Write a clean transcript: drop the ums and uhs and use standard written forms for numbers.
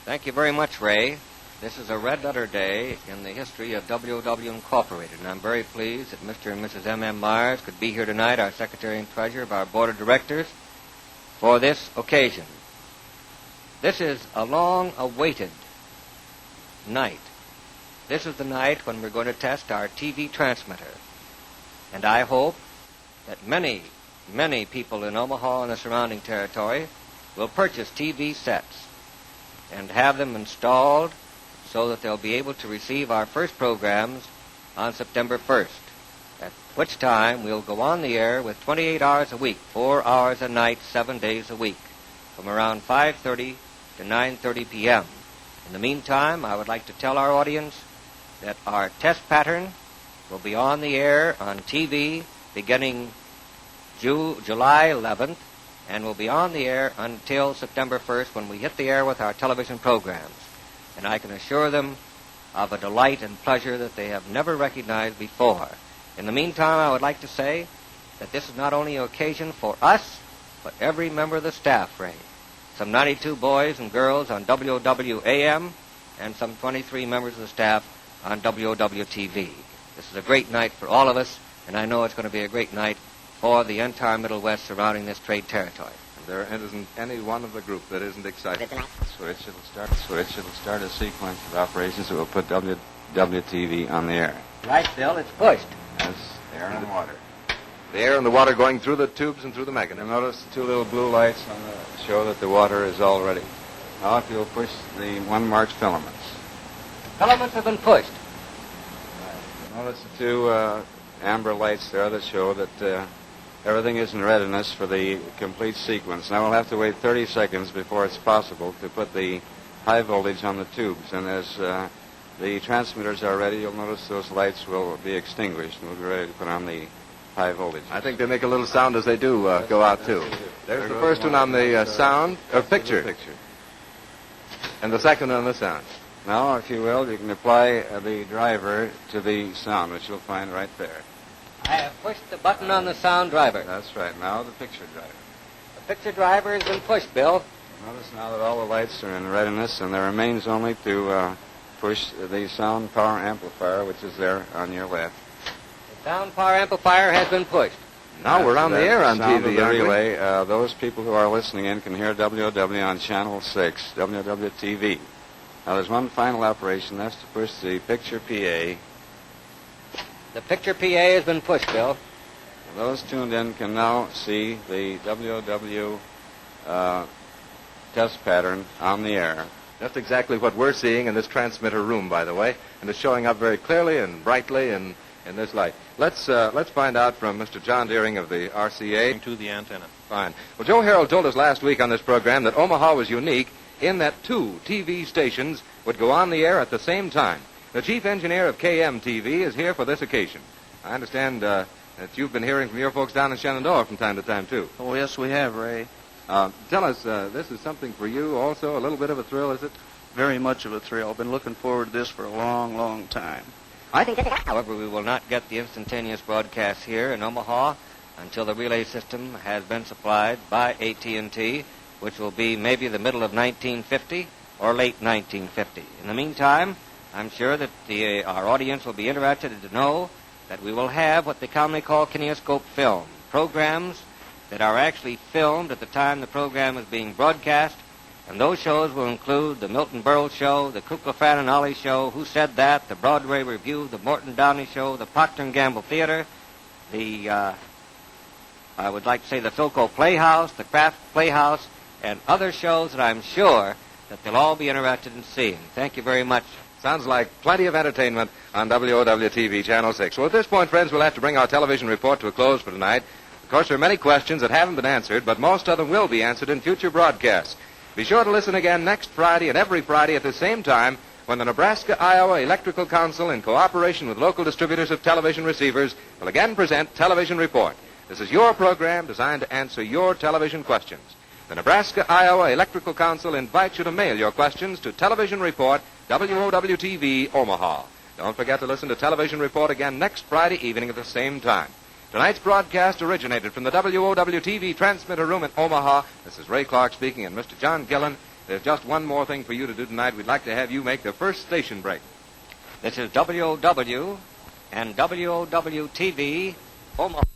Thank you very much, Ray. This is a red-letter day in the history of WOW Incorporated, and I'm very pleased that Mr. and Mrs. M.M. Myers could be here tonight, our Secretary and Treasurer of our Board of Directors, for this occasion. This is a long-awaited night. This is the night when we're going to test our TV transmitter. And I hope that many, many people in Omaha and the surrounding territory will purchase TV sets and have them installed so that they'll be able to receive our first programs on September 1st, at which time we'll go on the air with 28 hours a week, 4 hours a night, 7 days a week, from around 5:30 to 9:30 p.m. In the meantime, I would like to tell our audience that our test pattern will be on the air on TV beginning July 11th, and will be on the air until September 1st when we hit the air with our television programs. And I can assure them of a delight and pleasure that they have never recognized before. In the meantime, I would like to say that this is not only an occasion for us, but every member of the staff, Ray. Some 92 boys and girls on WOW-AM, and some 23 members of the staff on WOW-TV. This is a great night for all of us, and I know it's going to be a great night for the entire Middle West surrounding this trade territory. There isn't any one of the group that isn't excited. Switch, it'll start a sequence of operations that will put WWTV on the air. Right, Bill, it's pushed. That's air and water. The air and the water going through the tubes and through the mechanism. You'll notice the two little blue lights on the show that the water is all ready. Now if you'll push the one-marked filaments. Filaments have been pushed. Right. Notice the two amber lights there that show that everything is in readiness for the complete sequence. Now we'll have to wait 30 seconds before it's possible to put the high voltage on the tubes. And as the transmitters are ready, you'll notice those lights will be extinguished and we'll be ready to put on the high voltage. I think they make a little sound as they do go out, too. There's the first one on the sound, or picture. And the second on the sound. Now, if you will, you can apply the driver to the sound, which you'll find right there. I have pushed the button on the sound driver. That's right. Now the picture driver. The picture driver has been pushed, Bill. Notice now that all the lights are in readiness, and there remains only to push the sound power amplifier, which is there on your left. The sound power amplifier has been pushed. Now we're on the air on sound TV, of the aren't we? relay. Those people who are listening in can hear WOW on Channel 6, WWTV. Now there's one final operation. That's to push the picture PA. The picture PA has been pushed, Bill. Those tuned in can now see the WOW test pattern on the air. That's exactly what we're seeing in this transmitter room, by the way, and it's showing up very clearly and brightly in this light. Let's find out from Mr. John Deering of the RCA. To the antenna. Fine. Well, Joe Harrell told us last week on this program that Omaha was unique in that two TV stations would go on the air at the same time. The chief engineer of KMTV is here for this occasion. I understand that you've been hearing from your folks down in Shenandoah from time to time, too. Oh, yes, we have, Ray. Tell us, this is something for you also, a little bit of a thrill, is it? Very much of a thrill. I've been looking forward to this for a long, long time. However, we will not get the instantaneous broadcast here in Omaha until the relay system has been supplied by AT&T, which will be maybe the middle of 1950 or late 1950. In the meantime, I'm sure that our audience will be interested to know that we will have what they commonly call kinescope film, programs that are actually filmed at the time the program is being broadcast, and those shows will include the Milton Berle Show, the Kukla, Fran and Ollie Show, Who Said That, the Broadway Review, the Morton Downey Show, the Procter & Gamble Theater, the, I would like to say the Philco Playhouse, the Kraft Playhouse, and other shows that I'm sure that they'll all be interested in seeing. Thank you very much. Sounds like plenty of entertainment on WOW-TV Channel 6. Well, at this point, friends, we'll have to bring our television report to a close for tonight. Of course, there are many questions that haven't been answered, but most of them will be answered in future broadcasts. Be sure to listen again next Friday and every Friday at the same time when the Nebraska-Iowa Electrical Council, in cooperation with local distributors of television receivers, will again present Television Report. This is your program designed to answer your television questions. The Nebraska-Iowa Electrical Council invites you to mail your questions to Television Report, WOW-TV, Omaha. Don't forget to listen to Television Report again next Friday evening at the same time. Tonight's broadcast originated from the WOW-TV transmitter room in Omaha. This is Ray Clark speaking, and Mr. John Gillin There's just one more thing for you to do tonight. We'd like to have you make the first station break. This is WOW and WOW-TV, Omaha.